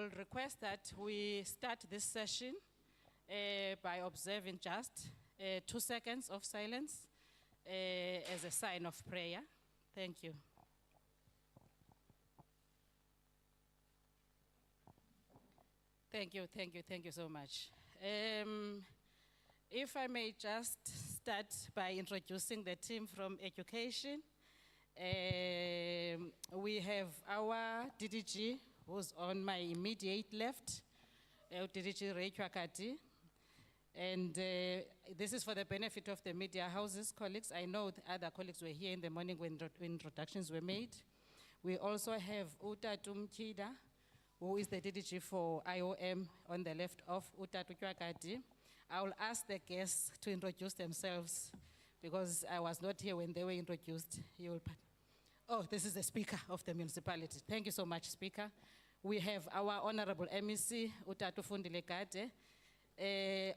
will request that we start this session by observing just 2 seconds of silence as a sign of prayer. Thank you. Thank you so much. If I may just start by introducing the team from education. We have our DDG, who's on my immediate left, DDG Rachel Kati. And this is for the benefit of the media houses colleagues. I know the other colleagues were here in the morning when introductions were made. We also have Utatu Mkida, who is the DDG for IOM on the left of Utatu Kati. I will ask the guests to introduce themselves because I was not here when they were introduced. Oh, this is the Speaker of the municipality. Thank you so much, Speaker. We have our Honorable MEC, Utatu Fundilekate.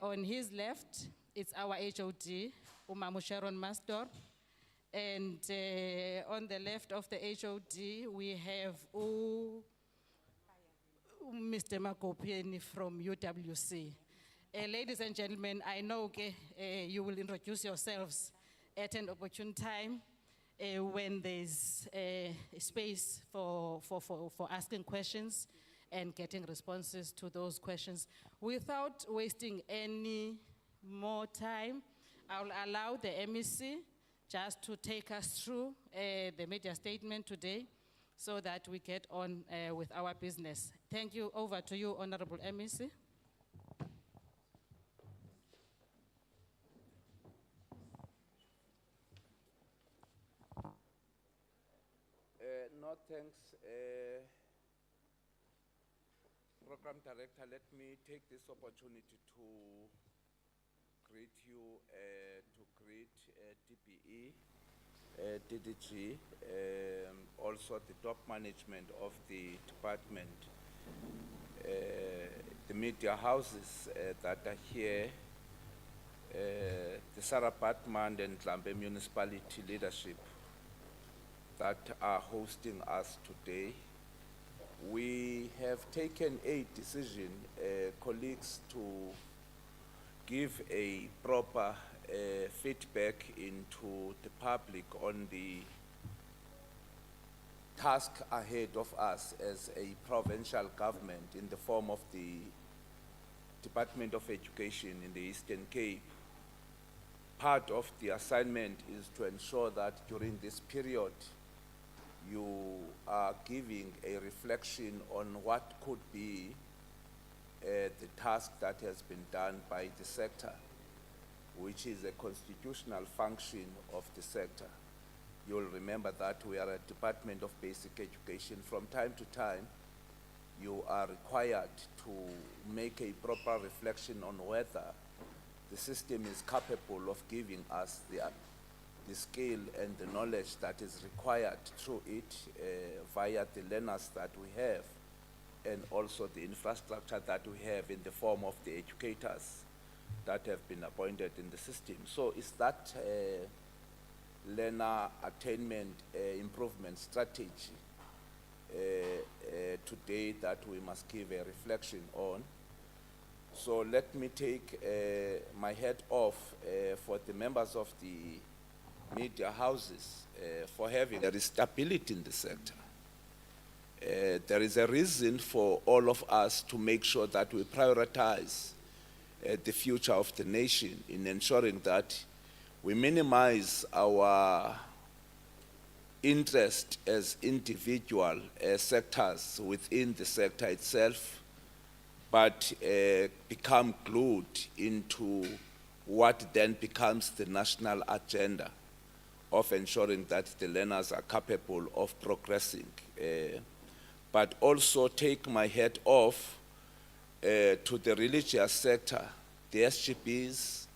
On his left, it's our HOD, Umamu Sharon Mastor. And on the left of the HOD, we have Mr. Makopieni from UWC. Ladies and gentlemen, I know you will introduce yourselves at an opportune time when there's space for asking questions and getting responses to those questions. Without wasting any more time, I will allow the MEC just to take us through the media statement today so that we get on with our business. Thank you. Over to you, Honorable MEC. No, thanks. Program Director, let me take this opportunity to greet you, to greet DPE, DDG, also the top management of the department, the media houses that are here, the Sarah Batman and Dlambe municipality leadership that are hosting us today. We have taken a decision, colleagues, to give a proper feedback into the public on the task ahead of us as a provincial government in the form of the Department of Education in the Eastern Cape. Part of the assignment is to ensure that during this period, you are giving a reflection on what could be the task that has been done by the sector, which is a constitutional function of the sector. You'll remember that we are a Department of Basic Education. From time to time, you are required to make a proper reflection on whether the system is capable of giving us the skill and the knowledge that is required through it via the learners that we have and also the infrastructure that we have in the form of the educators that have been appointed in the system. So it's that learner attainment improvement strategy today that we must give a reflection on. So let me take my hat off for the members of the media houses for having there is stability in the sector. There is a reason for all of us to make sure that we prioritize the future of the nation in ensuring that we minimize our interest as individual sectors within the sector itself, but become glued into what then becomes the national agenda of ensuring that the learners are capable of progressing. But also take my hat off to the religious sector, the SGBs,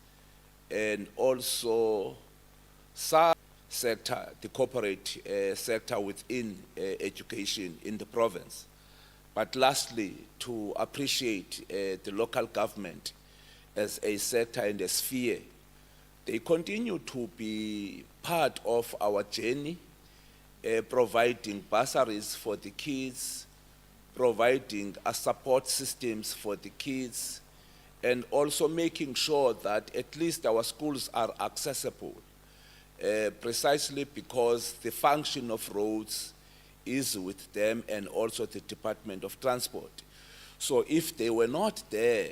and also sector, the corporate sector within education in the province. But lastly, to appreciate the local government as a sector and a sphere. They continue to be part of our journey, providing bursaries for the kids providing a support systems for the kids, and also making sure that at least our schools are accessible, precisely because the function of roads is with them and also the Department of Transport. So if they were not there,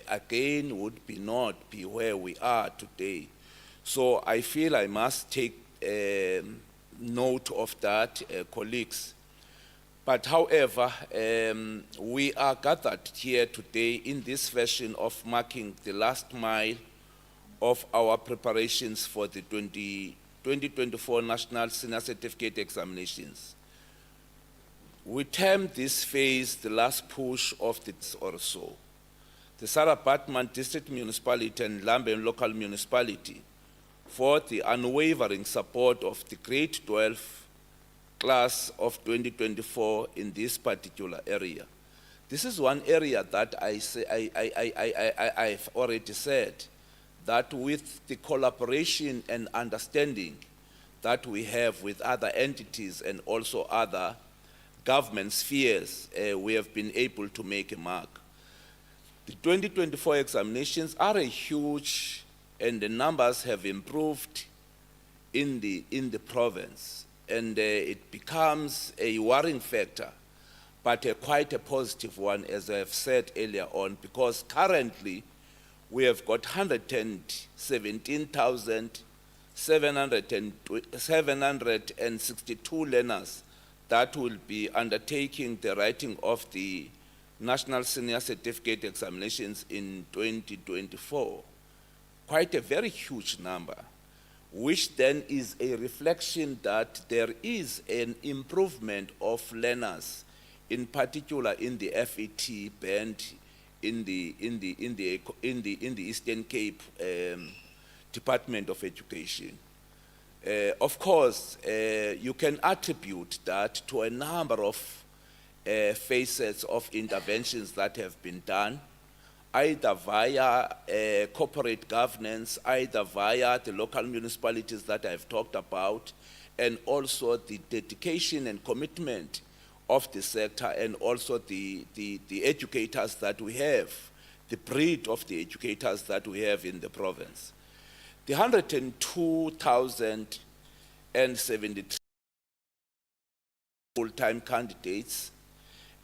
again, would be not be where we are today. So I feel I must take note of that, colleagues. But however, we are gathered here today in this fashion of marking the last mile of our preparations for the 2024 National Senior Certificate Examinations. We term this phase the last push of this or so. The Sarah Batman District Municipality and Lambeth Local Municipality for the unwavering support of the grade 12 class of 2024 in this particular area. This is one area that I've already said that with the collaboration and understanding that we have with other entities and also other government spheres, we have been able to make a mark. The 2024 examinations are a huge, and the numbers have improved in the province, and it becomes a worrying factor, but quite a positive one, as I have said earlier on, because currently we have got 117,762 learners that will be undertaking the writing of the National Senior Certificate Examinations in 2024. Quite a very huge number, which then is a reflection that there is an improvement of learners, in particular in the FET band in the Eastern Cape Department of Education. Of course, you can attribute that to a number of facets of interventions that have been done, either via corporate governance, either via the local municipalities that I've talked about, and also the dedication and commitment of the sector, and also the educators that we have, the breed of the educators that we have in the province. The 102,073 full-time candidates,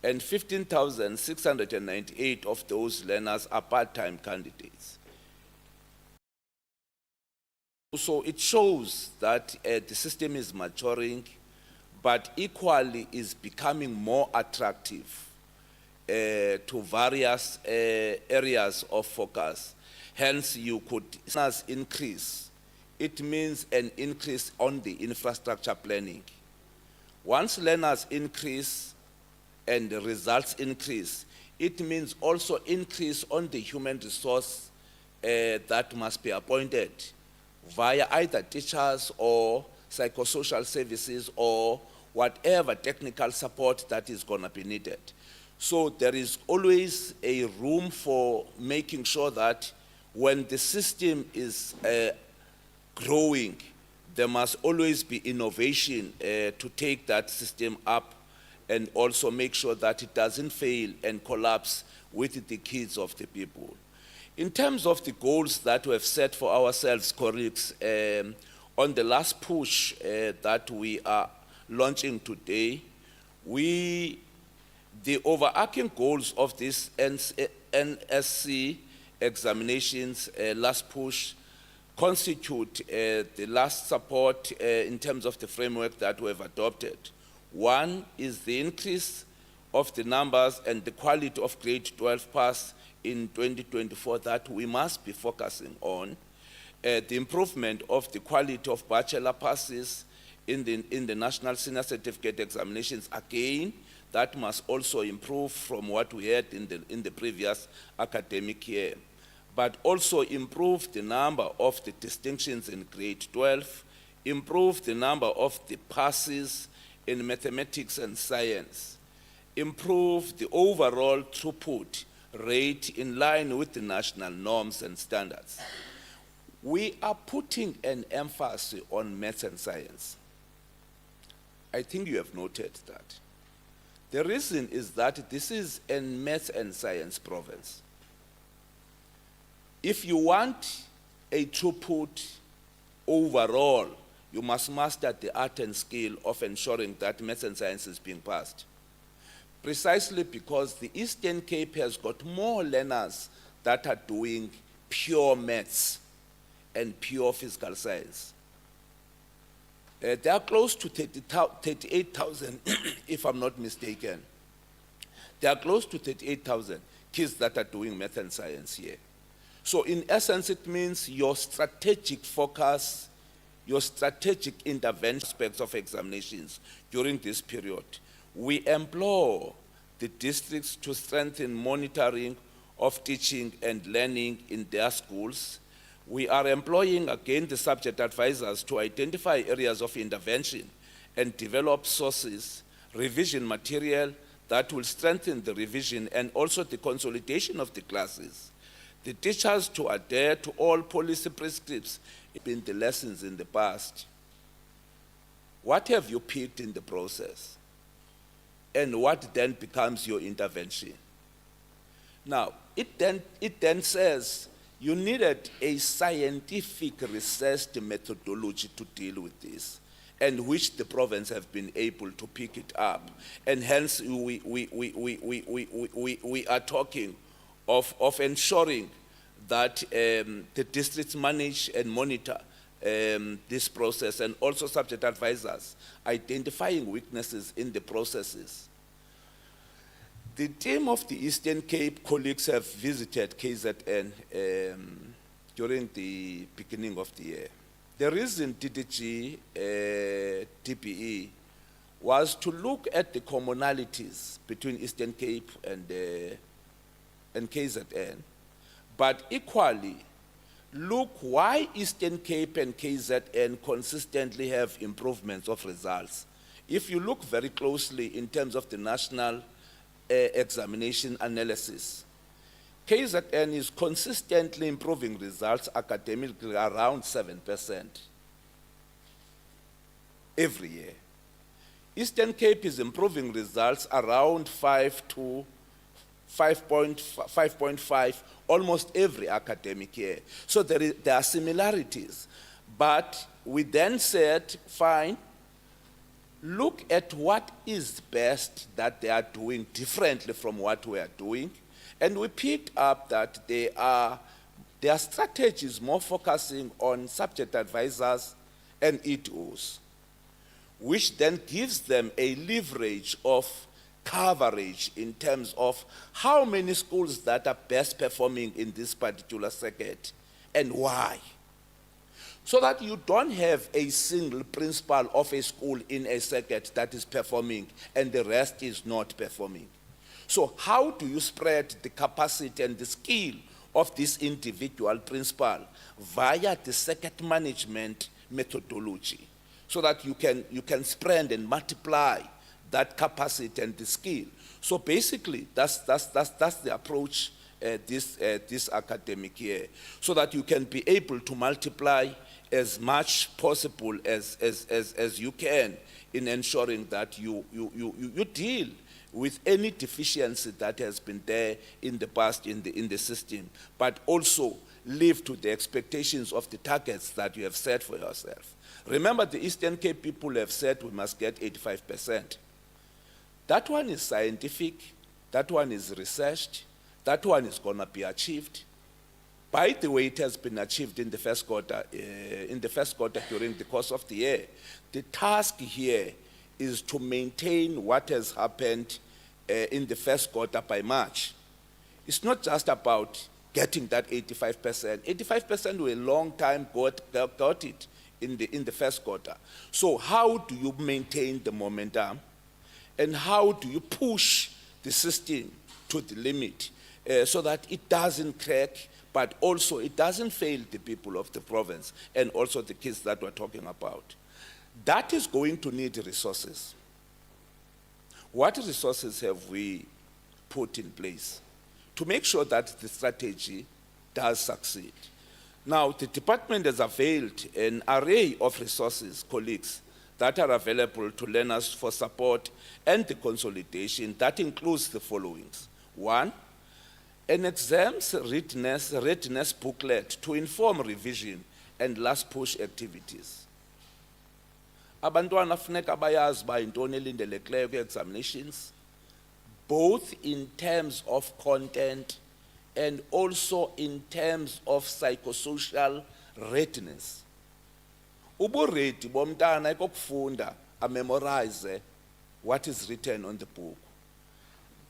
and 15,698 of those learners are part-time candidates. So it shows that the system is maturing, but equally is becoming more attractive to various areas of focus. Hence, you could increase. It means an increase on the infrastructure planning. Once learners increase and the results increase, it means also increase on the human resource that must be appointed via either teachers or psychosocial services or whatever technical support that is going to be needed. So there is always a room for making sure that when the system is growing, there must always be innovation to take that system up and also make sure that it doesn't fail and collapse with the kids of the people. In terms of the goals that we have set for ourselves, colleagues, on the last push that we are launching today, the overarching goals of this NSC examinations last push constitute the last support in terms of the framework that we have adopted. One is the increase of the numbers and the quality of grade 12 pass in 2024 that we must be focusing on. The improvement of the quality of bachelor passes in the National Senior Certificate Examinations, again, that must also improve from what we had in the previous academic year. But also improve the number of the distinctions in grade 12, improve the number of the passes in mathematics and science, improve the overall throughput rate in line with the national norms and standards. We are putting an emphasis on maths and science. I think you have noted that. The reason is that this is a maths and science province. If you want a throughput overall, you must master the art and skill of ensuring that maths and science is being passed. Precisely because the Eastern Cape has got more learners that are doing pure maths and pure physical science. They are close to 38,000, if I'm not mistaken. There are close to 38,000 kids that are doing math and science here. So in essence, it means your strategic focus, your strategic intervention aspects of examinations during this period. We implore the districts to strengthen monitoring of teaching and learning in their schools. We are employing again the subject advisors to identify areas of intervention and develop sources, revision material that will strengthen the revision and also the consolidation of the classes. The teachers to adhere to all policy prescripts in the lessons in the past. What have you picked in the process? And what then becomes your intervention? Now, it then says you needed a scientific researched methodology to deal with this, and which the province have been able to pick it up. And hence we are talking of ensuring that the districts manage and monitor this process, and also subject advisors identifying weaknesses in the processes. The team of the Eastern Cape colleagues have visited KZN during the beginning of the year. The reason DDG TPE was to look at the commonalities between Eastern Cape and KZN, but equally look why Eastern Cape and KZN consistently have improvements of results. If you look very closely in terms of the national examination analysis, KZN is consistently improving results academically around 7% every year. Eastern Cape is improving results around 5 to 5.5 almost every academic year. So there are similarities. But we then said, fine, look at what is best that they are doing differently from what we are doing. And we picked up that their strategies more focusing on subject advisors and ETOs, which then gives them a leverage of coverage in terms of how many schools that are best performing in this particular circuit and why. So that you don't have a single principal of a school in a circuit that is performing and the rest is not performing. So how do you spread the capacity and the skill of this individual principal via the circuit management methodology, so that you can spread and multiply that capacity and the skill? So basically, that's the approach this academic year, so that you can be able to multiply as much possible as you can in ensuring that you deal with any deficiency that has been there in the past in the system, but also live to the expectations of the targets that you have set for yourself. Remember, the Eastern Cape people have said we must get 85%. That one is scientific, that one is researched, that one is going to be achieved. By the way, it has been achieved in the first quarter during the course of the year. The task here is to maintain what has happened in the first quarter by March. It's not just about getting that 85%. 85% we a long time got it in the first quarter. So how do you maintain the momentum? And how do you push the system to the limit so that it doesn't crack, but also it doesn't fail the people of the province and also the kids that we're talking about? That is going to need resources. What resources have we put in place to make sure that the strategy does succeed? Now, the department has availed an array of resources, colleagues, that are available to learners for support and the consolidation. That includes the followings. One, an exams readiness booklet to inform revision and last push activities. Abantwana funeka bayazi ba intoni elindelekileyo kwi-examinations, both in terms of content and also in terms of psychosocial readiness. Ubu-ready bomntana ekokufunda amemorize what is written on the book.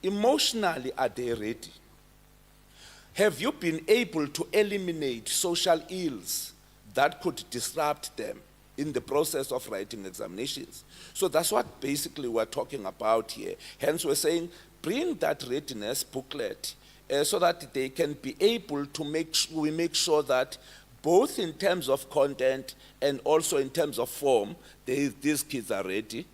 Emotionally, are they ready? Have you been able to eliminate social ills that could disrupt them in the process of writing examinations? So that's what basically we're talking about here. Hence we're saying, bring that readiness booklet so that they can be able to make sure that both in terms of content and also in terms of form, these kids are ready.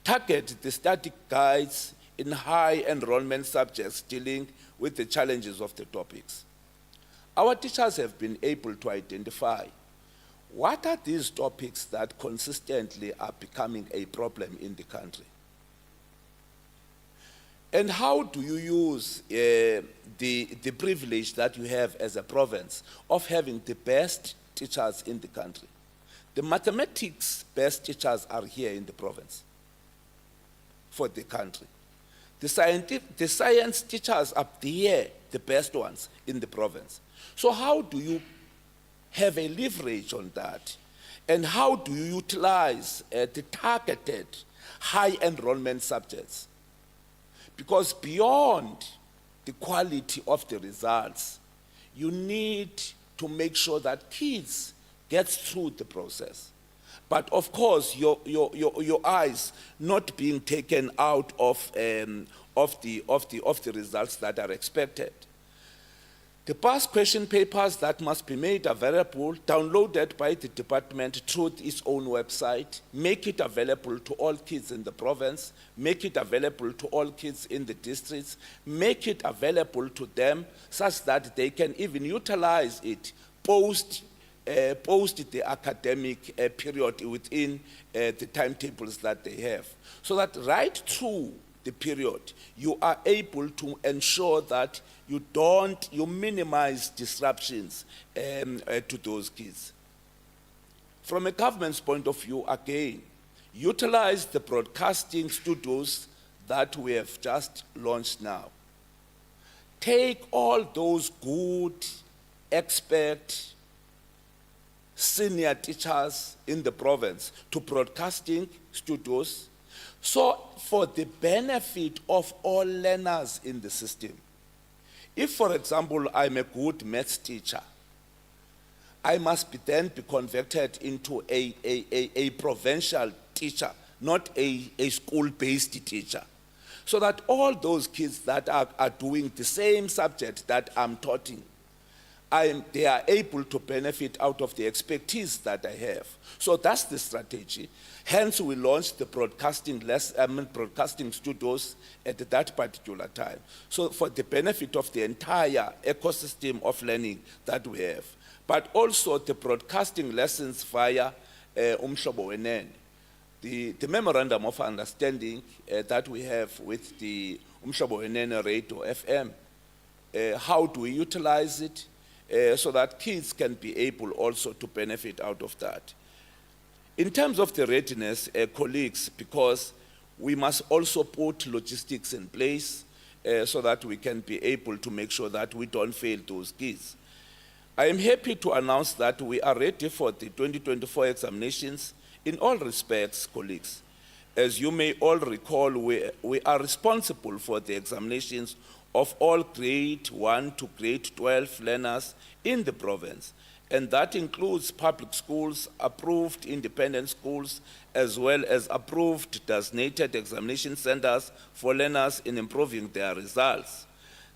Target the static guides in high enrollment subjects dealing with the challenges of the topics. Our teachers have been able to identify what are these topics that consistently are becoming a problem in the country. And how do you use the privilege that you have as a province of having the best teachers in the country? The mathematics best teachers are here in the province for the country. The science teachers are here, the best ones in the province. So how do you have a leverage on that? And how do you utilize the targeted high enrollment subjects? Because beyond the quality of the results, you need to make sure that kids get through the process. But of course, your eyes not being taken out of the results that are expected. The past question papers that must be made available, downloaded by the department through its own website, make it available to all kids in the province, make it available to all kids in the districts, make it available to them such that they can even utilize it post the academic period within the timetables that they have. So that right through the period, you are able to ensure that you minimize disruptions to those kids. From a government's point of view, again, utilize the broadcasting studios that we have just launched now. Take all those good, expert, senior teachers in the province to broadcasting studios, so for the benefit of all learners in the system. If, for example, I'm a good maths teacher, I must then be converted into a provincial teacher, not a school-based teacher. So that all those kids that are doing the same subject that I'm teaching, they are able to benefit out of the expertise that I have. So that's the strategy. Hence, we launched the broadcasting studios at that particular time. So for the benefit of the entire ecosystem of learning that we have. But also the broadcasting lessons via Umhlobo Wenene. The memorandum of understanding that we have with the Umhlobo Wenene Radio FM. How do we utilize it? So that kids can be able also to benefit out of that. In terms of the readiness, colleagues, because we must also put logistics in place so that we can be able to make sure that we don't fail those kids. I am happy to announce that we are ready for the 2024 examinations in all respects, colleagues. As you may all recall, we are responsible for the examinations of all grade 1 to grade 12 learners in the province. And that includes public schools, approved independent schools, as well as approved designated examination centers for learners in improving their results.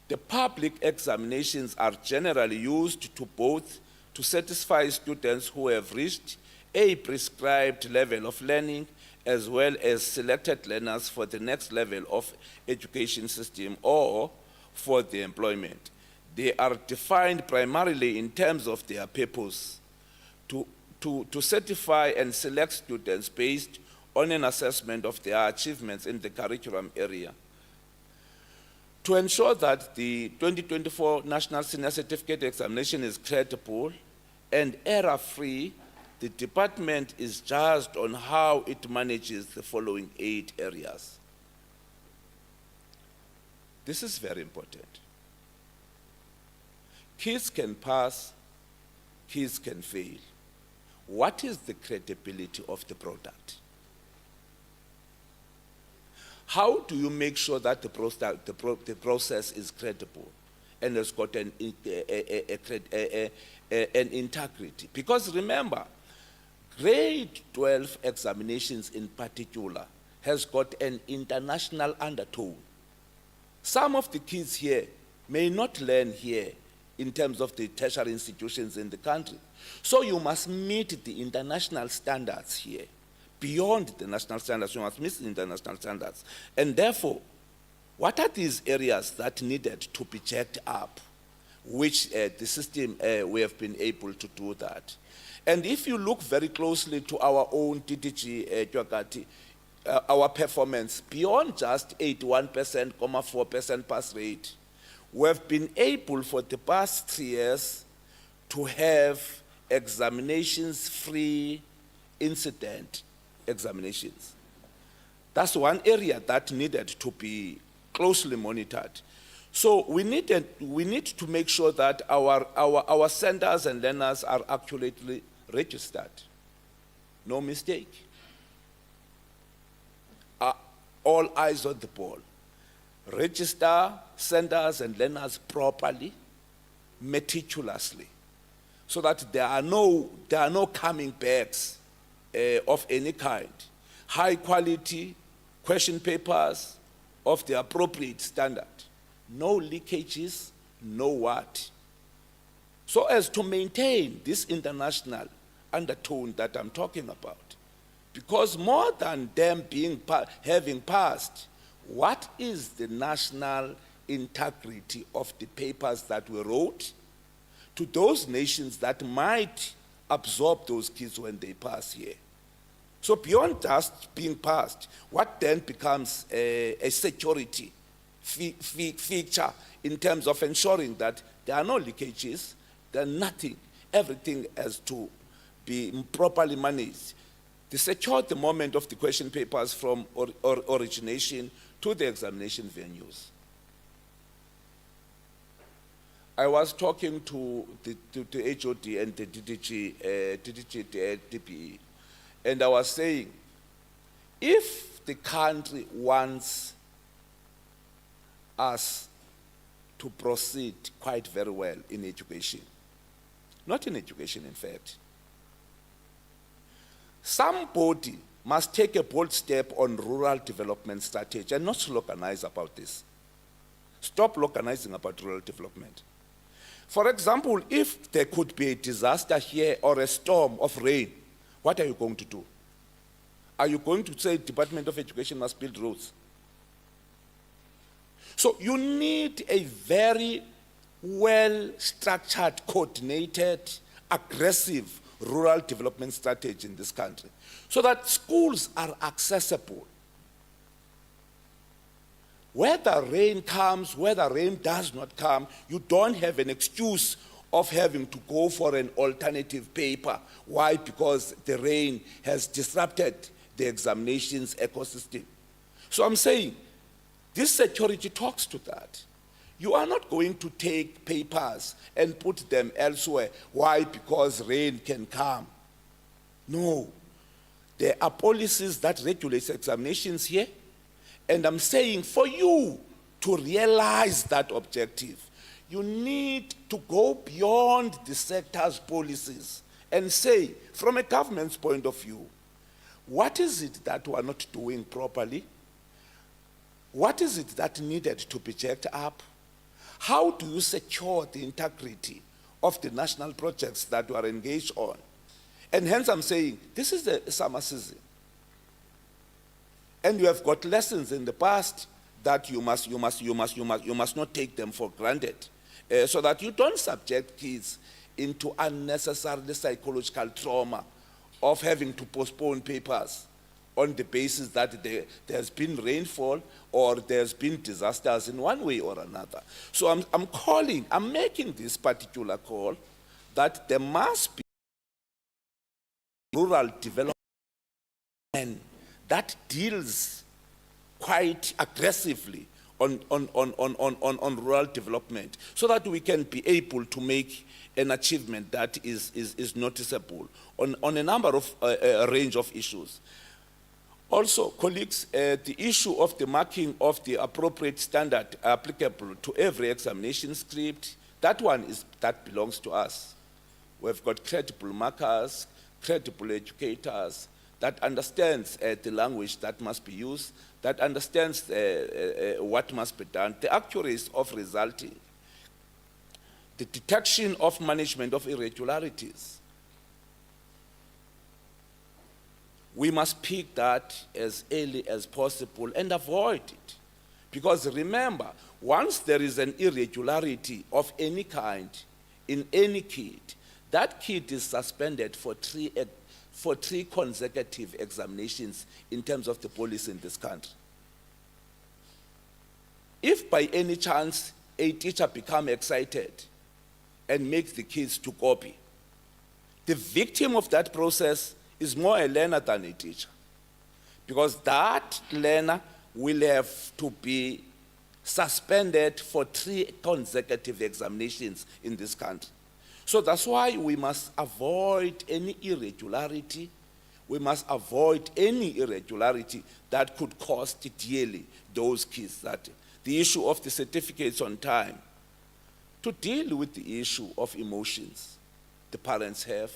The public examinations are generally used to satisfy students who have reached a prescribed level of learning, as well as selected learners for the next level of education system or for the employment. They are defined primarily in terms of their purpose, to certify and select students based on an assessment of their achievements in the curriculum area. To ensure that the 2024 National Senior Certificate Examination is credible and error-free, the department is judged on how it manages the following 8 areas. This is very important. Kids can pass, kids can fail. What is the credibility of the product? How do you make sure that the process is credible and has got an integrity? Because remember, grade 12 examinations in particular has got an international undertone. Some of the kids here may not learn here in terms of the tertiary institutions in the country. So you must meet the international standards here. Beyond the national standards, you must meet the international standards. And therefore, what are these areas that needed to be checked up, which the system, we have been able to do that. And if you look very closely to our own DDG, Twakati, our performance, beyond just 81%, 4% pass rate, we have been able for the past 3 years to have examinations-free incident examinations. That's one area that needed to be closely monitored. So we need to make sure that our centers and learners are accurately registered. No mistake. All eyes on the ball. Register centers and learners properly, meticulously, so that there are no coming backs of any kind. High quality question papers of the appropriate standard. No leakages, no what. So as to maintain this international undertone that I'm talking about. Because more than them having passed, what is the national integrity of the papers that we wrote to those nations that might absorb those kids when they pass here? So beyond just being passed, what then becomes a security feature in terms of ensuring that there are no leakages, there are nothing, everything has to be properly managed. To secure the moment of the question papers from origination to the examination venues. I was talking to the HOD and the DDG, DPE, and I was saying, if the country wants us to proceed quite very well in education, not in education in fact, somebody must take a bold step on rural development strategy and not localize about this. Stop localizing about rural development. For example, if there could be a disaster here or a storm of rain, what are you going to do? Are you going to say Department of Education must build roads? So you need a very well-structured, coordinated, aggressive rural development strategy in this country so that schools are accessible. Whether rain comes, whether rain does not come, you don't have an excuse of having to go for an alternative paper. Why? Because the rain has disrupted the examinations ecosystem. So I'm saying, this security talks to that. You are not going to take papers and put them elsewhere. Why? Because rain can come. No. There are policies that regulate examinations here. And I'm saying for you to realize that objective, you need to go beyond the sector's policies and say, from a government's point of view, what is it that we are not doing properly? What is it that needed to be checked up? How do you secure the integrity of the national projects that you are engaged on? And hence I'm saying, this is the summer season. And you have got lessons in the past that you must not take them for granted, so that you don't subject kids into unnecessarily psychological trauma of having to postpone papers on the basis that there has been rainfall or there's been disasters in one way or another. So I'm making this particular call that there must be rural development that deals quite aggressively on rural development so that we can be able to make an achievement that is noticeable on a number of a range of issues. Also, colleagues, the issue of the marking of the appropriate standard applicable to every examination script, that belongs to us. We've got credible markers, credible educators that understands the language that must be used, that understands what must be done, the accuracy of resulting, the detection of management of irregularities. We must pick that as early as possible and avoid it. Because remember, once there is an irregularity of any kind in any kid, that kid is suspended for three consecutive examinations in terms of the police in this country. If by any chance a teacher becomes excited and makes the kids to copy, the victim of that process is more a learner than a teacher, because that learner will have to be suspended for 3 consecutive examinations in this country. So that's why we must avoid any irregularity. We must avoid any irregularity that could cost dearly those kids. That the issue of the certificates on time, to deal with the issue of emotions the parents have,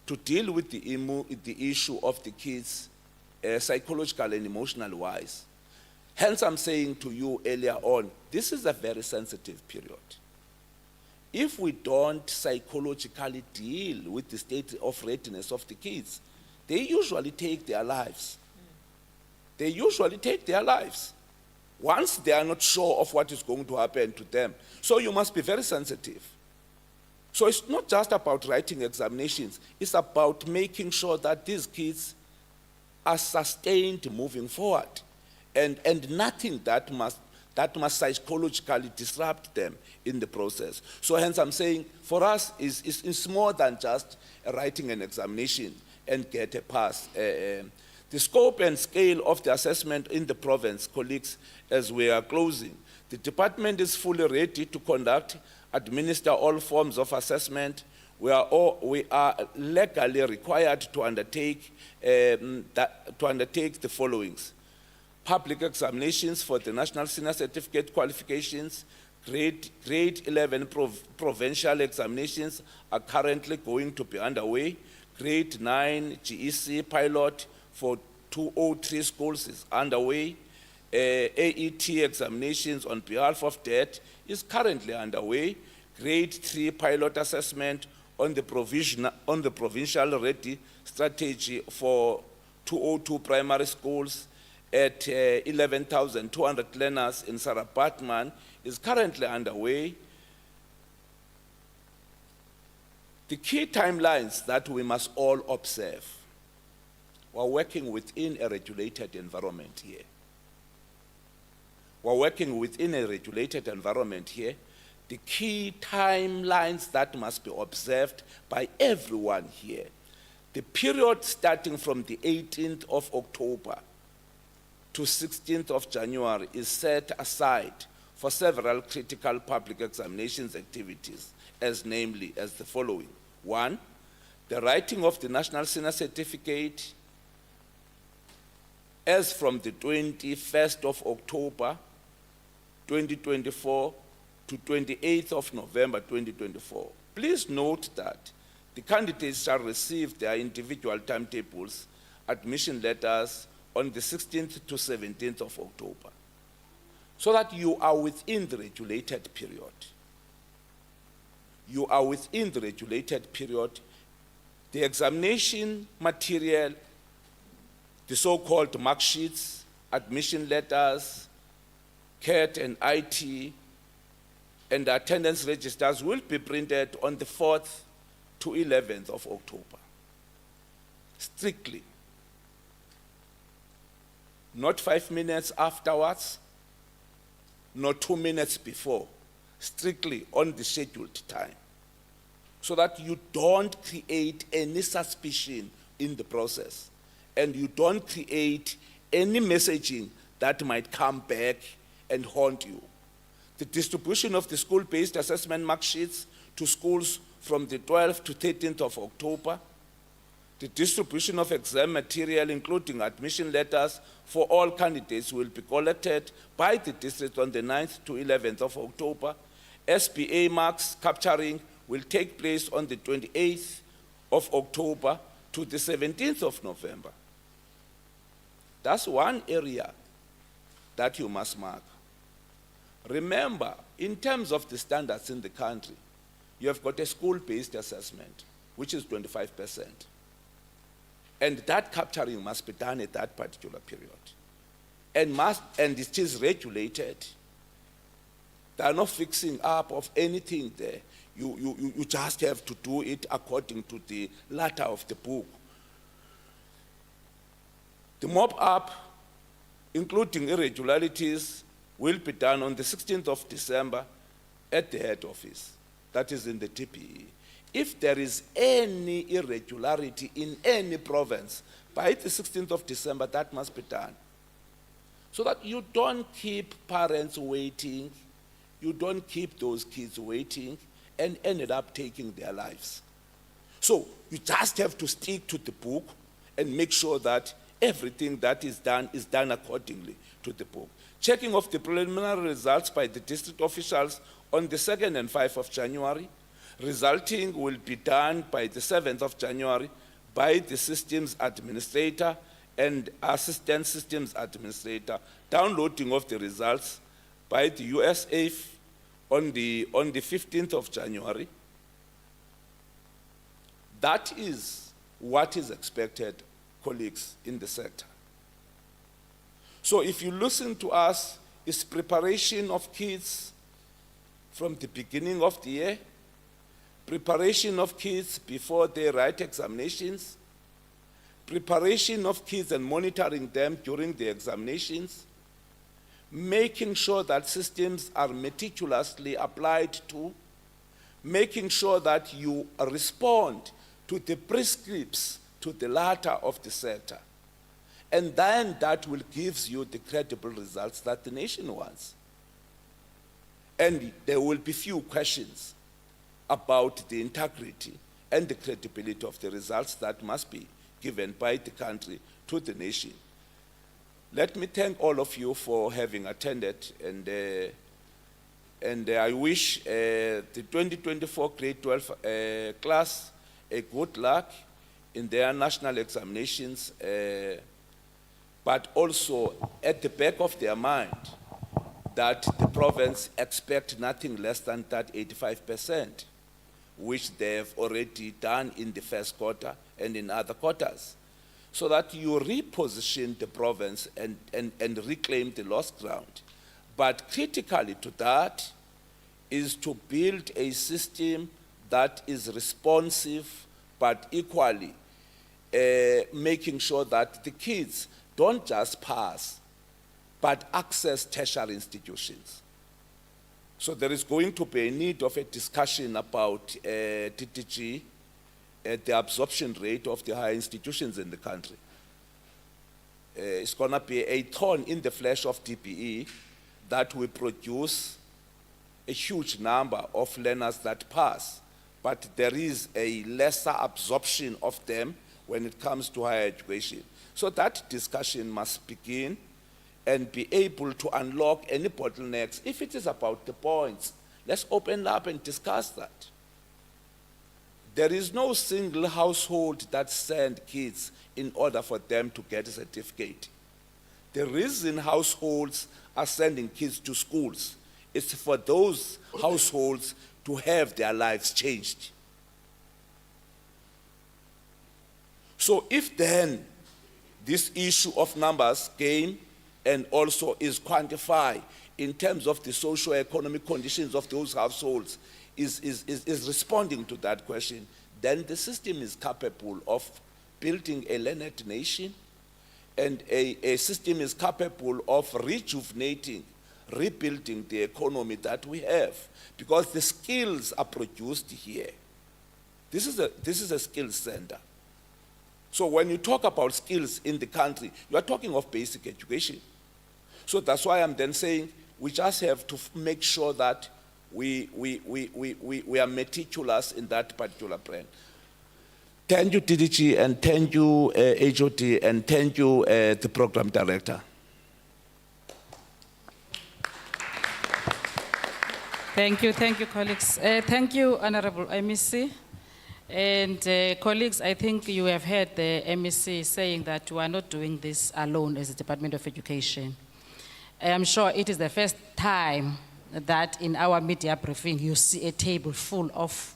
to deal with the issue of the kids psychological and emotional wise. Hence, I'm saying to you earlier on, this is a very sensitive period. If we don't psychologically deal with the state of readiness of the kids, they usually take their lives. They usually take their lives once they are not sure of what is going to happen to them. So you must be very sensitive. So it's not just about writing examinations, it's about making sure that these kids are sustained moving forward, and nothing that must psychologically disrupt them in the process. So hence I'm saying, for us, it's more than just writing an examination and get a pass. The scope and scale of the assessment in the province, colleagues, as we are closing, the department is fully ready to conduct, administer all forms of assessment. We are legally required to undertake the followings: public examinations for the National Senior Certificate qualifications, grade 11 provincial examinations are currently going to be underway. Grade 9 GEC pilot for 203 schools is underway. AET examinations on behalf of DET is currently underway. Grade 3 pilot assessment on the provincial ready strategy for 202 primary schools at 11,200 learners in Sarah Batman is currently underway. The key timelines that we must all observe. We're working within a regulated environment here. We're working within a regulated environment here. The key timelines that must be observed by everyone here. The period starting from the 18th of October to 16th of January is set aside for several critical public examinations activities, as namely as the following. 1, the writing of the National Senior Certificate as from the 21st of October 2024 to 28th of November 2024. Please note that the candidates shall receive their individual timetables, admission letters on the 16th to 17th of October, so that you are within the regulated period. You are within the regulated period. The examination material, the so-called mark sheets, admission letters, CAT and IT, and the attendance registers will be printed on the 4th to 11th of October. Strictly. not 5 minutes afterwards, not 2 minutes before, strictly on the scheduled time, so that you don't create any suspicion in the process, and you don't create any messaging that might come back and haunt you. The distribution of the school-based assessment mark sheets to schools from the 12th to 13th of October, the distribution of exam material, including admission letters for all candidates, will be collected by the district on the 9th to 11th of October. SBA marks capturing will take place on the 28th of October to the 17th of November. That's one area that you must mark. Remember, in terms of the standards in the country, you have got a school-based assessment, which is 25%. And that capturing must be done at that particular period. And it is regulated. There are no fixing up of anything there. You just have to do it according to the letter of the book. The mop-up, including irregularities, will be done on the 16th of December at the head office, that is in the TPE. If there is any irregularity in any province, by the 16th of December, that must be done. So that you don't keep parents waiting, you don't keep those kids waiting, and ended up taking their lives. So you just have to stick to the book and make sure that everything that is done accordingly to the book. Checking of the preliminary results by the district officials on the 2nd and 5th of January. Resulting will be done by the 7th of January by the systems administrator and assistant systems administrator. Downloading of the results by the USAF on the 15th of January. That is what is expected, colleagues, in the sector. So if you listen to us, it's preparation of kids from the beginning of the year, preparation of kids before they write examinations, preparation of kids and monitoring them during the examinations, making sure that systems are meticulously applied to, making sure that you respond to the prescripts to the latter of the sector. And then that will give you the credible results that the nation wants. And there will be few questions about the integrity and the credibility of the results that must be given by the country to the nation. Let me thank all of you for having attended, and I wish the 2024 grade 12 class a good luck in their national examinations, but also at the back of their mind that the province expect nothing less than that 85%, which they have already done in the first quarter and in other quarters, so that you reposition the province and reclaim the lost ground. But critically to that is to build a system that is responsive, but equally making sure that the kids don't just pass, but access tertiary institutions. So there is going to be a need of a discussion about TTG, the absorption rate of the higher institutions in the country. It's going to be a thorn in the flesh of DPE that will produce a huge number of learners that pass, but there is a lesser absorption of them when it comes to higher education. So that discussion must begin and be able to unlock any bottlenecks. If it is about the points, let's open up and discuss that. There is no single household that sends kids in order for them to get a certificate. The reason households are sending kids to schools is for those households to have their lives changed. So if then this issue of numbers came and also is quantified in terms of the socio-economic conditions of those households, is responding to that question, then the system is capable of building a learned nation, and a system is capable of rejuvenating, rebuilding the economy that we have, because the skills are produced here. This is a skills center. So when you talk about skills in the country, you are talking of basic education. So that's why I'm then saying we just have to make sure that we are meticulous in that particular plan. Thank you, DDG, and thank you, HOD, and thank you, the program director. Thank you, colleagues. Thank you, Honorable MEC. And colleagues, I think you have heard the MEC saying that we are not doing this alone as the Department of Education. I am sure it is the first time that in our media briefing you see a table full of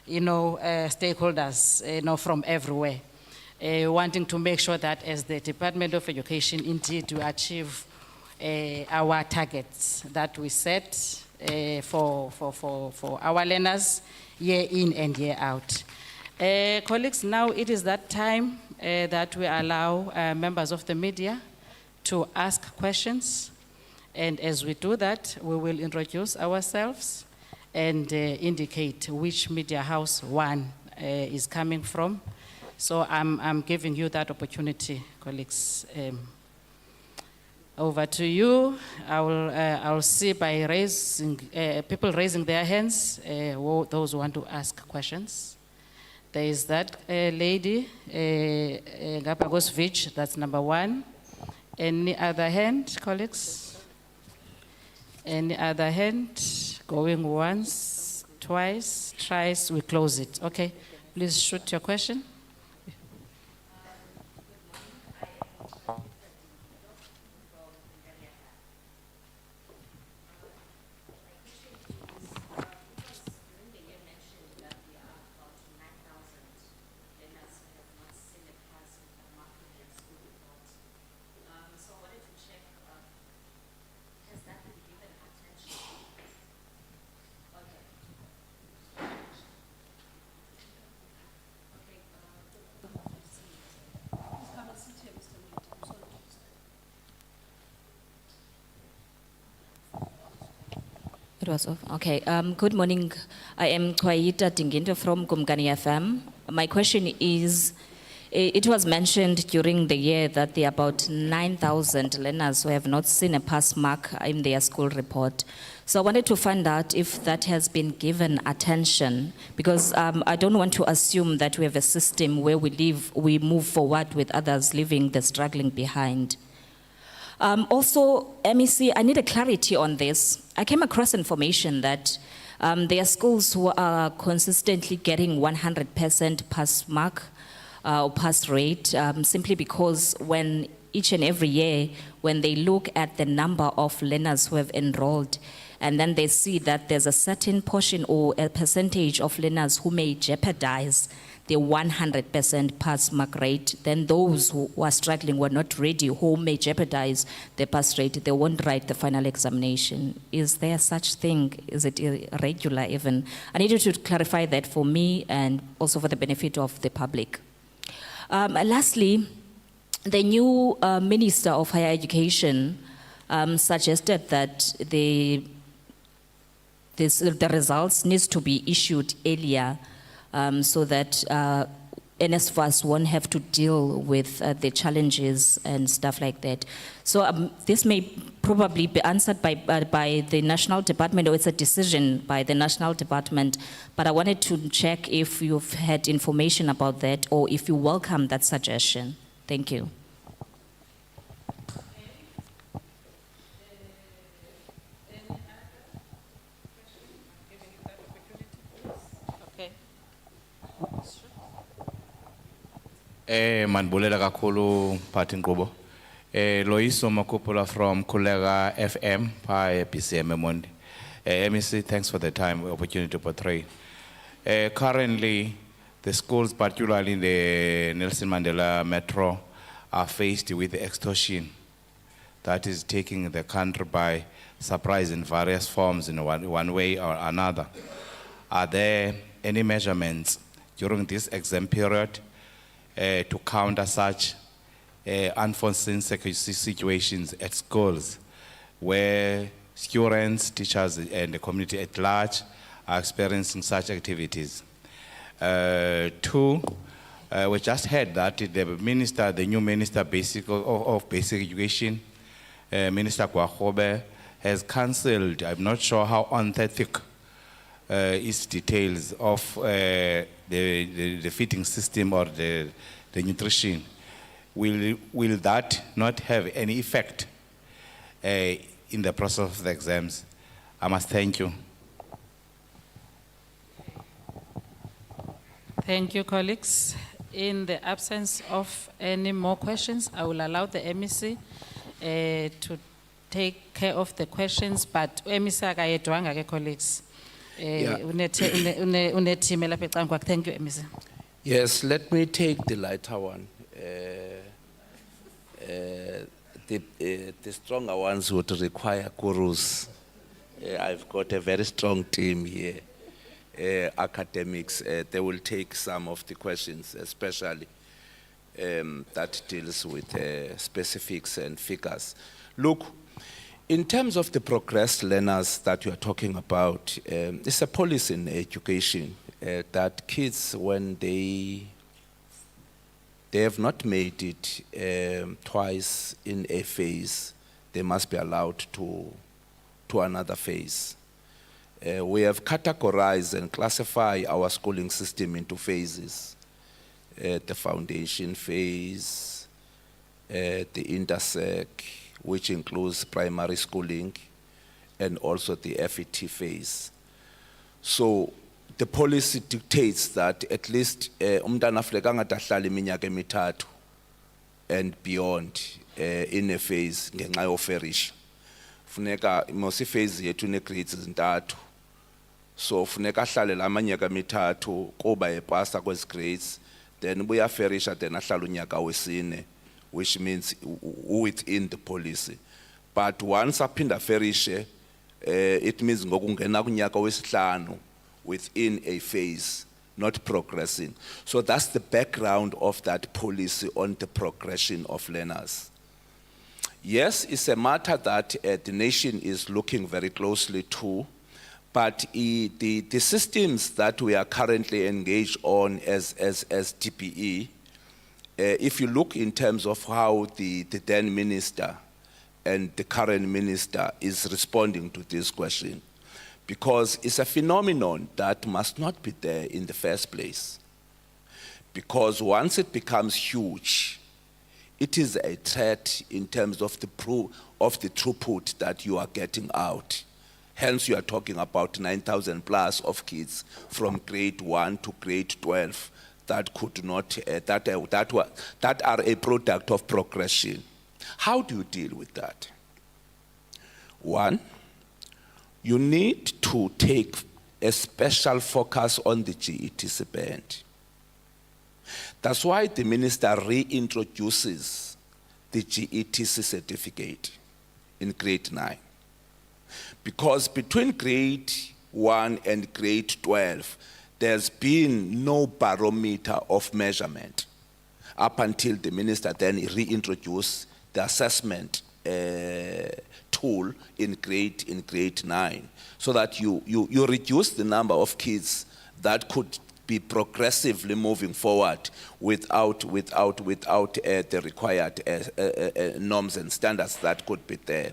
stakeholders, from everywhere, wanting to make sure that as the Department of Education, indeed, we achieve our targets that we set for our learners year in and year out. Colleagues, now it is that time that we allow members of the media to ask questions. And as we do that, we will introduce ourselves and indicate which media house one is coming from. So I'm giving you that opportunity, colleagues. Over to you. I'll see by people raising their hands, those who want to ask questions. There is that lady, Gapagosvich, that's number one. Any other hand, colleagues? Any other hand? Going once, twice, thrice, we close it. Okay, please shoot your question. It was off. Okay. Good morning. I am Kwaita Tinginto from Kumkani FM. My question is, it was mentioned during the year that there are about 9,000 learners who have not seen a pass mark in their school report. So I wanted to find out if that has been given attention, because I don't want to assume that we have a system where we move forward with others leaving the struggling behind. Also, MEC, I need a clarity on this. I came across information that there are schools who are consistently getting 100% pass mark or pass rate, simply because when each and every year, when they look at the number of learners who have enrolled, and then they see that there's a certain portion or a percentage of learners who may jeopardize the 100% pass mark rate, then those who are struggling, who are not ready, who may jeopardize the pass rate, they won't write the final examination. Is there such thing? Is it irregular even? I need you to clarify that for me and also for the benefit of the public. Lastly, the new Minister of Higher Education suggested that the results needs to be issued earlier, so that NSFAS won't have to deal with the challenges and stuff like that. So this may probably be answered by the National Department, or it's a decision by the National Department, but I wanted to check if you've had information about that or if you welcome that suggestion. Thank you. Manbulela kakhulu Phathi Nkqubo. Loyiso Makupola from Kulega FM by PCM Mondi. MEC, thanks for the time, opportunity to portray. Currently, the schools, particularly in the Nelson Mandela Metro, are faced with extortion that is taking the country by surprise in various forms in one way or another. Are there any measurements during this exam period to counter such unforeseen situations at schools where students, teachers, and the community at large are experiencing such activities. Two, we just heard that the new minister of basic education, Minister Kwahobe, has cancelled, I'm not sure how authentic its details of the feeding system or the nutrition. Will that not have any effect in the process of the exams? I must thank you. Thank you, colleagues. In the absence of any more questions, I will allow the MEC to take care of the questions, but MEC akayedwanga ke colleagues. Yeah. Une-team elapha eceleni kwakhe. Thank you, MEC. Yes, let me take the lighter one. The stronger ones would require gurus. I've got a very strong team here, academics. They will take some of the questions, especially that deals with specifics and figures. Look, in terms of the progressed learners that you are talking about, it's a policy in education that kids, when they have not made it twice in a phase, they must be allowed to another phase. We have categorized and classified our schooling system into phases. The foundation phase, the intersec, which includes primary schooling, and also the FET phase. So the policy dictates that at least umntana afleka angahlali iminyaka emithathu and beyond in a phase ngenxa yoferish. Funeka mosi phase yethu ne grades ezintathu. So funeka ahlale la manyaka emithathu kuba epasa kwezi grades, then buya ferisha then ahlala unyaka wesine, which means within the policy. But once aphinda ferishe, it means ngokungena kunyaka wesihlanu within a phase, not progressing. So that's the background of that policy on the progression of learners. Yes, it's a matter that the nation is looking very closely to, but the systems that we are currently engaged on as TPE, if you look in terms of how the then minister and the current minister is responding to this question, because it's a phenomenon that must not be there in the first place. Because once it becomes huge, it is a threat in terms of the throughput that you are getting out. Hence, you are talking about 9,000 plus of kids from grade 1 to grade 12 that could not, that are a product of progression. How do you deal with that? One, you need to take a special focus on the GETC band. That's why the minister reintroduces the GETC certificate in grade 9. Because between grade 1 and grade 12, there's been no barometer of measurement up until the minister then reintroduced the assessment tool in grade 9, so that you reduce the number of kids that could be progressively moving forward without the required norms and standards that could be there.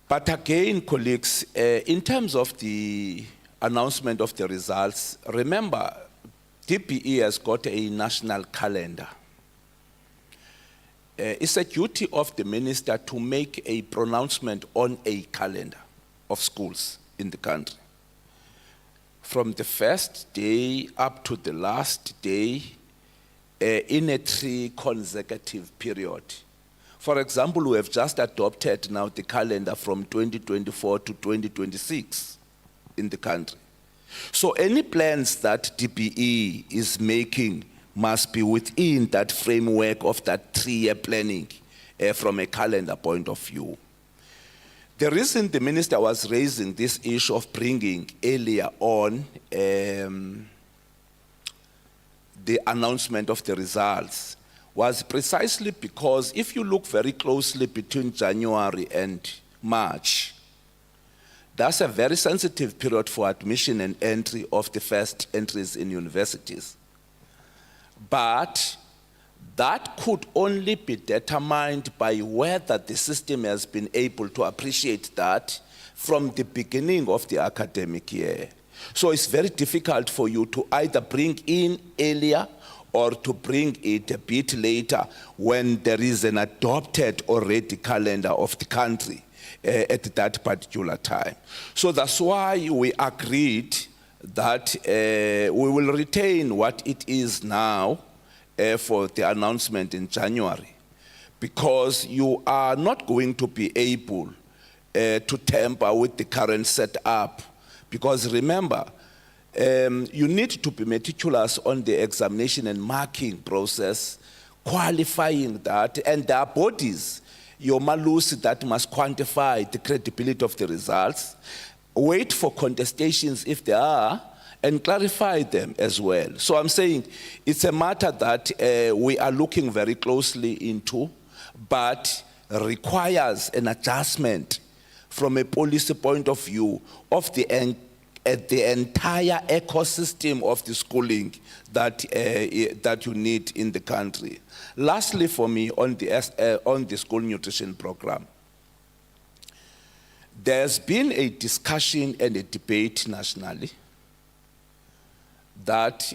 But again, colleagues, in terms of the announcement of the results, remember, DPE has got a national calendar. It's a duty of the minister to make a pronouncement on a calendar of schools in the country. From the first day up to the last day, in a 3 consecutive period. For example, we have just adopted now the calendar from 2024 to 2026 in the country. So any plans that DPE is making must be within that framework of that 3-year planning from a calendar point of view. The reason the minister was raising this issue of bringing earlier on the announcement of the results was precisely because if you look very closely between January and March, that's a very sensitive period for admission and entry of the first entries in universities. But that could only be determined by whether the system has been able to appreciate that from the beginning of the academic year. So it's very difficult for you to either bring in earlier or to bring it a bit later when there is an adopted already calendar of the country at that particular time. So that's why we agreed that we will retain what it is now for the announcement in January, because you are not going to be able to tamper with the current setup. Because remember, you need to be meticulous on the examination and marking process, qualifying that, and there are bodies, your malusi, that must quantify the credibility of the results, wait for contestations if there are, and clarify them as well. So I'm saying it's a matter that we are looking very closely into, but requires an adjustment from a policy point of view of the entire ecosystem of the schooling that you need in the country. Lastly, for me, on the school nutrition program, there's been a discussion and a debate nationally that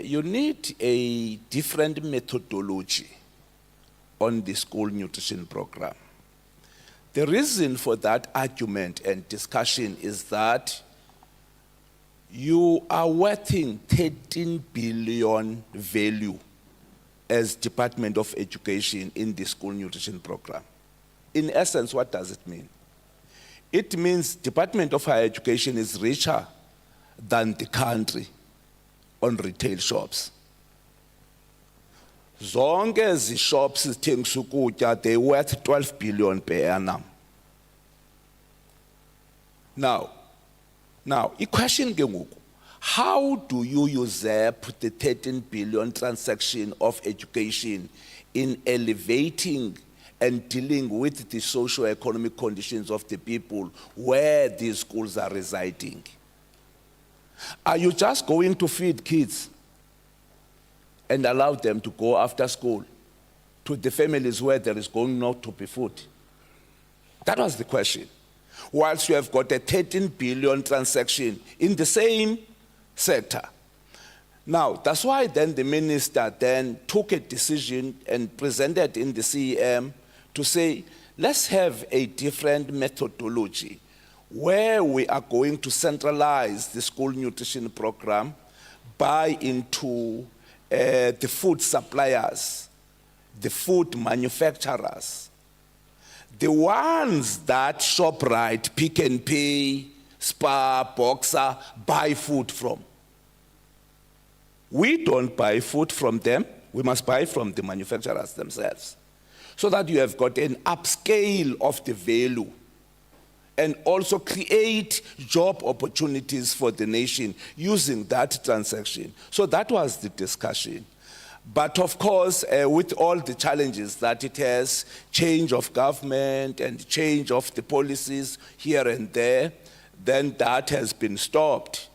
you need a different methodology on the school nutrition program. The reason for that argument and discussion is that you are worthing 13 billion value as Department of Education in the school nutrition program. In essence, what does it mean? It means Department of Higher Education is richer than the country on retail shops. Zonke ezi shops zithengisa ukutya, they worth 12 billion per annum. Now, the question ke ngoku, how do you usurp the 13 billion transaction of education in elevating and dealing with the socio-economic conditions of the people where these schools are residing? Are you just going to feed kids and allow them to go after school to the families where there is going not to be food? That was the question. Whilst you have got a 13 billion transaction in the same sector. Now, that's why then the minister then took a decision and presented in the CEM to say, let's have a different methodology where we are going to centralize the school nutrition program, buy into the food suppliers, the food manufacturers, the ones that ShopRite, Pick and Pay, Spar, Boxer buy food from. We don't buy food from them. We must buy from the manufacturers themselves. So that you have got an upscale of the value and also create job opportunities for the nation using that transaction. So that was the discussion. But of course, with all the challenges that it has, change of government and change of the policies here and there, then that has been stopped.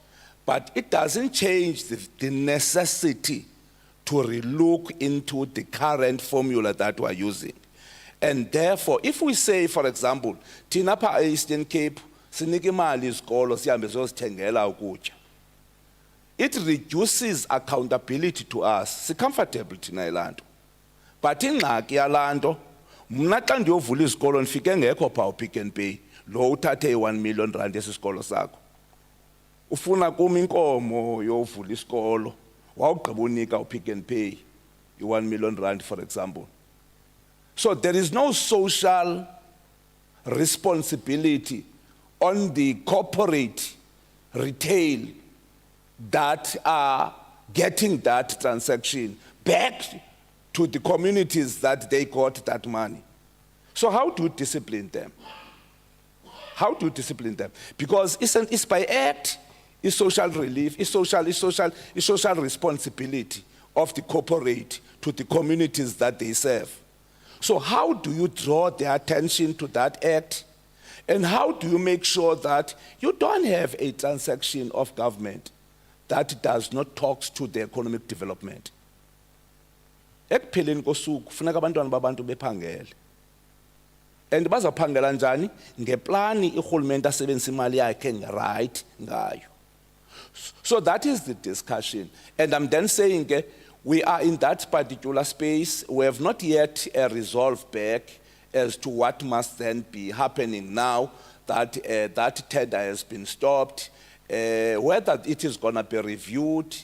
But it doesn't change the necessity to relook into the current formula that we're using. And therefore, if we say, for example, thina pha Eastern Cape, sinike imali izikolo sihambe siyozithengela ukutya, it reduces accountability to us. Comfortable thina elanto. But ingxaki yalanto, mna xa ndiyovula izikolo ndifike ngekho pha uPick and Pay, lo uthathe i1 million rand esisikolo sakho. Ufuna kum inkomo yovula isikolo, wawugqiba unika uPick and Pay i1 million rand, for example. So there is no social responsibility on the corporate retail that are getting that transaction back to the communities that they got that money. So how do you discipline them? How do you discipline them? Because it's by act, it's social relief, it's social responsibility of the corporate to the communities that they serve. So how do you draw their attention to that act? And how do you make sure that you don't have a transaction of government that does not talk to the economic development? Ekupheleni kosuku kufuneka abantwana babantu bephangele. And bazaphangela njani ngeplani ihulumende asebenzisa imali yakhe right ngayo. So that is the discussion. And I'm then saying we are in that particular space. We have not yet resolved back as to what must then be happening now that that tender has been stopped, whether it is going to be reviewed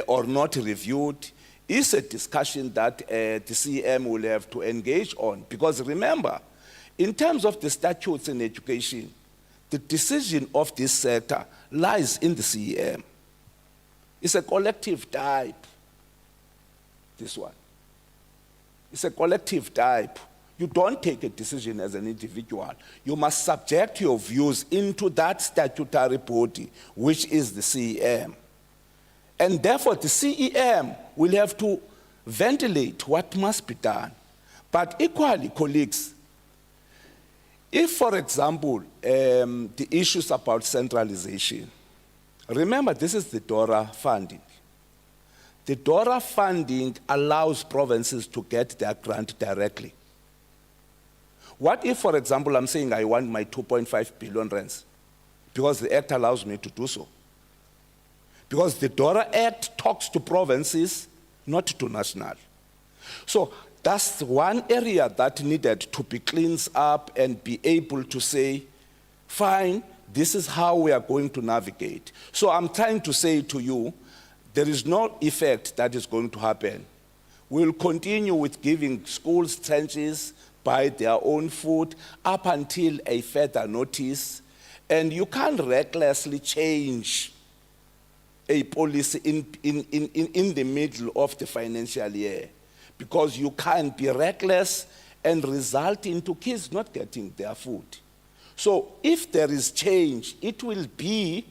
or not reviewed is a discussion that the CM will have to engage on. Because remember, in terms of the statutes in education, the decision of this sector lies in the CEM. It's a collective type, this one. It's a collective type. You don't take a decision as an individual. You must subject your views into that statutory body, which is the CEM. And therefore, the CEM will have to ventilate what must be done. But equally, colleagues, if, for example, the issues about centralization, remember this is the DORA funding. The DORA funding allows provinces to get their grant directly. What if, for example, I'm saying I want my 2.5 billion rands, because the Act allows me to do so? Because the DORA Act talks to provinces, not to national. So that's one area that needed to be cleaned up and be able to say, fine, this is how we are going to navigate. So I'm trying to say to you, there is no effect that is going to happen. We'll continue with giving schools trenches, buy their own food, up until a further notice. And you can't recklessly change a policy in the middle of the financial year, because you can't be reckless and result into kids not getting their food. So if there is change, it will be